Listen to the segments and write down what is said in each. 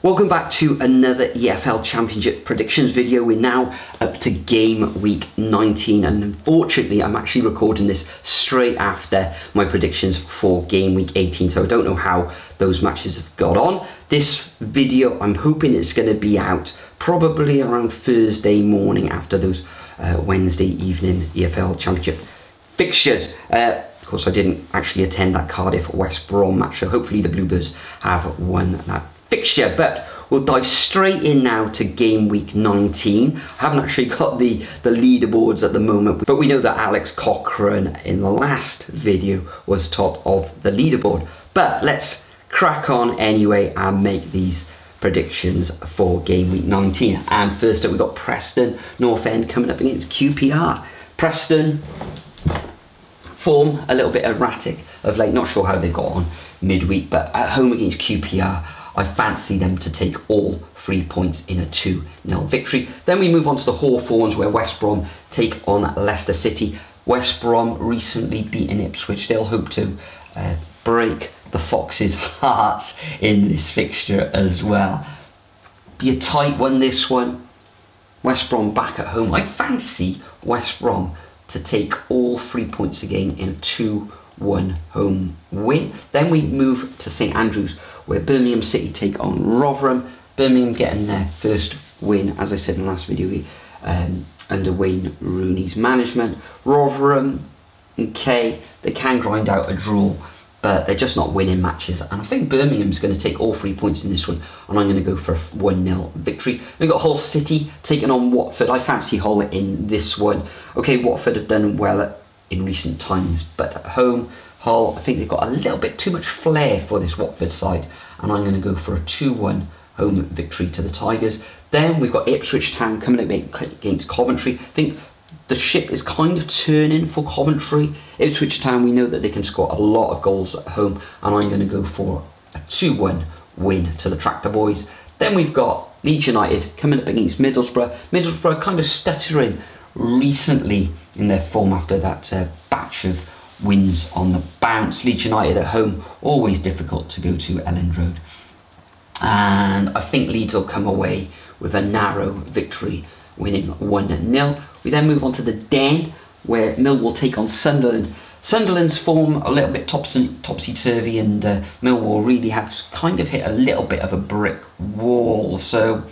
Welcome back to another EFL Championship predictions video. We're now up to game week 19 and unfortunately I'm actually recording this straight after my predictions for game week 18, so I don't know how those matches have got on. This video I'm hoping it's going to be out probably around Thursday morning after those Wednesday evening EFL Championship fixtures. Of course I didn't actually attend that Cardiff West Brom match, so hopefully the Bluebirds have won that fixture. But we'll dive straight in now to game week 19. I haven't actually got the leaderboards at the moment, but we know that Alex Cochrane in the last video was top of the leaderboard. But let's crack on anyway and make these predictions for game week 19. And first up we've got Preston North End coming up against QPR. Preston form a little bit erratic of late, not sure how they got on midweek, but at home against QPR I fancy them to take all 3 points in a 2-0 victory. Then we move on to the Hawthorns, where West Brom take on Leicester City. West Brom recently beaten Ipswich. They'll hope to break the Foxes' hearts in this fixture as well. Be a tight one, this one. West Brom back at home. I fancy West Brom to take all 3 points again in a 2-1 home win. Then we move to St Andrews, where Birmingham City take on Rotherham. Birmingham getting their first win, as I said in the last video, under Wayne Rooney's management. Rotherham, okay, they can grind out a draw, but they're just not winning matches. And I think Birmingham's going to take all 3 points in this one, and I'm going to go for a 1-0 victory. We've got Hull City taking on Watford. I fancy Hull in this one. Okay, Watford have done well in recent times, but at home, Hull, I think they've got a little bit too much flair for this Watford side, and I'm going to go for a 2-1 home victory to the Tigers. Then we've got Ipswich Town coming up against Coventry. I think the ship is kind of turning for Coventry. Ipswich Town, we know that they can score a lot of goals at home, and I'm going to go for a 2-1 win to the Tractor Boys. Then we've got Leeds United coming up against Middlesbrough. Middlesbrough kind of stuttering recently in their form after that batch of wins on the bounce. Leeds United at home, always difficult to go to Elland Road, and I think Leeds will come away with a narrow victory, winning 1-0. We then move on to the Den, where Millwall take on Sunderland. Sunderland's form a little bit topsy-turvy, and Millwall really have kind of hit a little bit of a brick wall, so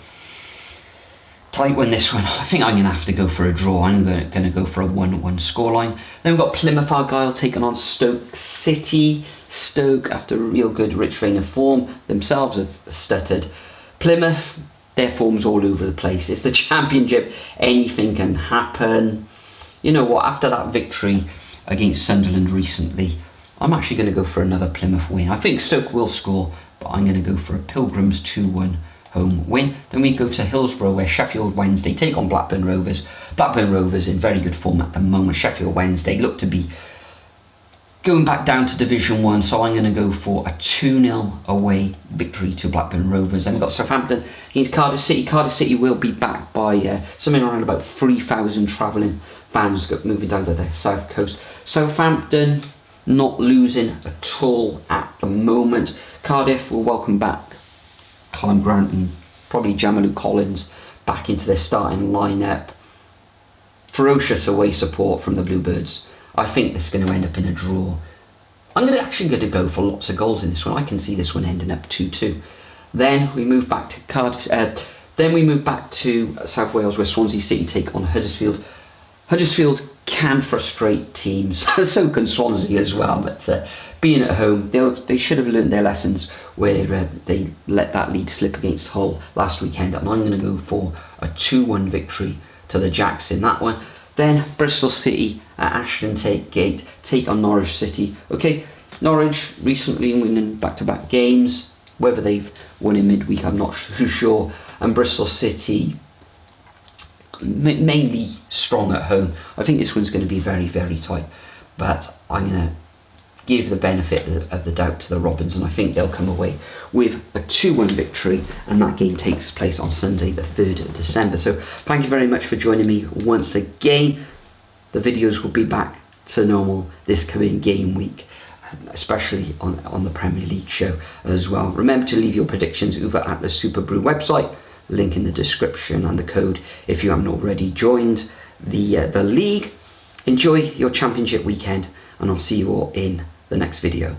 tight one this one. I think I'm going to have to go for a draw. I'm going to go for a 1-1 scoreline. Then we've got Plymouth Argyle taking on Stoke City. Stoke, after a real good rich vein of form, themselves have stuttered. Plymouth, their form's all over the place. It's the Championship, anything can happen. You know what, after that victory against Sunderland recently, I'm actually going to go for another Plymouth win. I think Stoke will score, but I'm going to go for a Pilgrims 2-1 home win. Then we go to Hillsborough, where Sheffield Wednesday take on Blackburn Rovers. Blackburn Rovers in very good form at the moment. Sheffield Wednesday look to be going back down to Division 1, so I'm going to go for a 2-0 away victory to Blackburn Rovers. Then we've got Southampton against Cardiff City. Cardiff City will be backed by something around about 3,000 travelling fans moving down to the south coast. Southampton not losing at all at the moment. Cardiff will welcome back Colin Grant and probably Jamalu Collins back into their starting lineup. Ferocious away support from the Bluebirds. I think this is going to end up in a draw. I'm actually going to go for lots of goals in this one. I can see this one ending up 2-2. Then we move back to Cardiff. Then we move back to South Wales, where Swansea City take on Huddersfield. Huddersfield can frustrate teams, so can Swansea as well. But being at home, they should have learned their lessons where they let that lead slip against Hull last weekend, and I'm going to go for a 2-1 victory to the Jacks in that one. Then Bristol City at Ashton Gate take on Norwich City. Okay, Norwich recently winning back-to-back games. Whether they've won in midweek, I'm not too sure. And Bristol City mainly strong at home. I think this one's going to be very, very tight, but I'm going to give the benefit of the doubt to the Robins, and I think they'll come away with a 2-1 victory, and that game takes place on Sunday the 3rd of December. So thank you very much for joining me once again. The videos will be back to normal this coming game week. especially on the Premier League show as well. Remember to leave your predictions over at the Superbru website, link in the description, and the code if you haven't already joined the league. Enjoy your championship weekend, and I'll see you all in the next video.